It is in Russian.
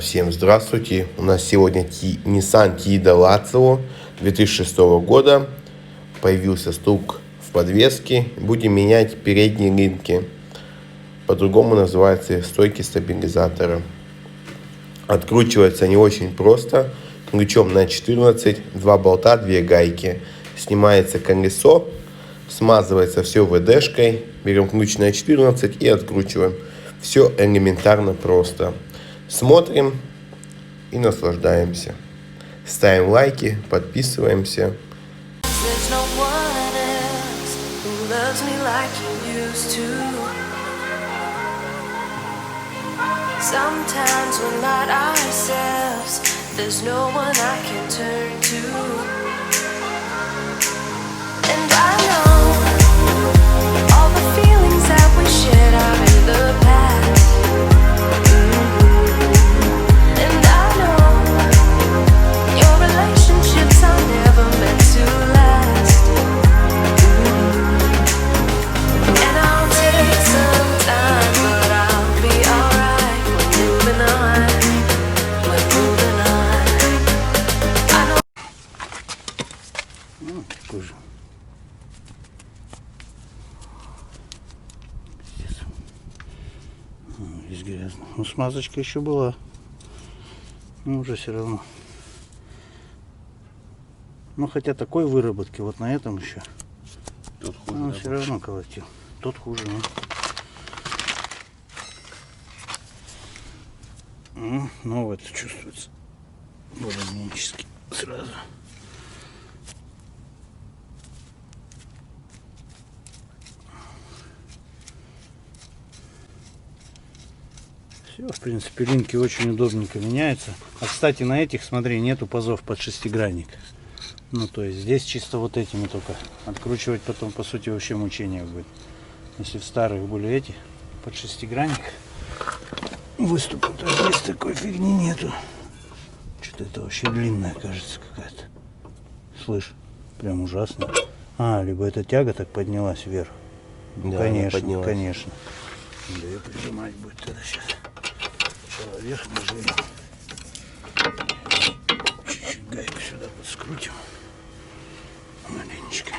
Всем здравствуйте. У нас сегодня Nissan Tiida Lazio 2006 года. Появился стук в подвеске. Будем менять передние линки. По-другому называется стойки стабилизатора. Откручивается не очень просто. Ключом на 14, 2 болта, 2 гайки. Снимается колесо. Смазывается все ВДшкой. Берем ключ на 14 и откручиваем. Все элементарно просто. Смотрим и наслаждаемся. Ставим лайки, подписываемся. Такой же. Здесь грязно. Ну, смазочка еще была. Но уже все равно. Ну, хотя такой выработки вот на этом еще. Тут хуже, но да, все равно колотил. Тут хуже. Ну, вот чувствуется более-менее сразу. Все, в принципе, линки очень удобненько меняются. А, кстати, на этих, смотри, нету пазов под шестигранник. Ну, то есть здесь чисто вот этими только. Откручивать потом, по сути, вообще мучение будет. Если в старых были эти под шестигранник выступы, то здесь такой фигни нету. Что-то это вообще длинная, кажется, какая-то. Слышь, прям ужасно. Либо эта тяга так поднялась вверх. Да, конечно, конечно. Да, ее прижимать будет тогда сейчас. Сначала вверх нажмем. Чуть-чуть гайку сюда подскрутим. Маленечко.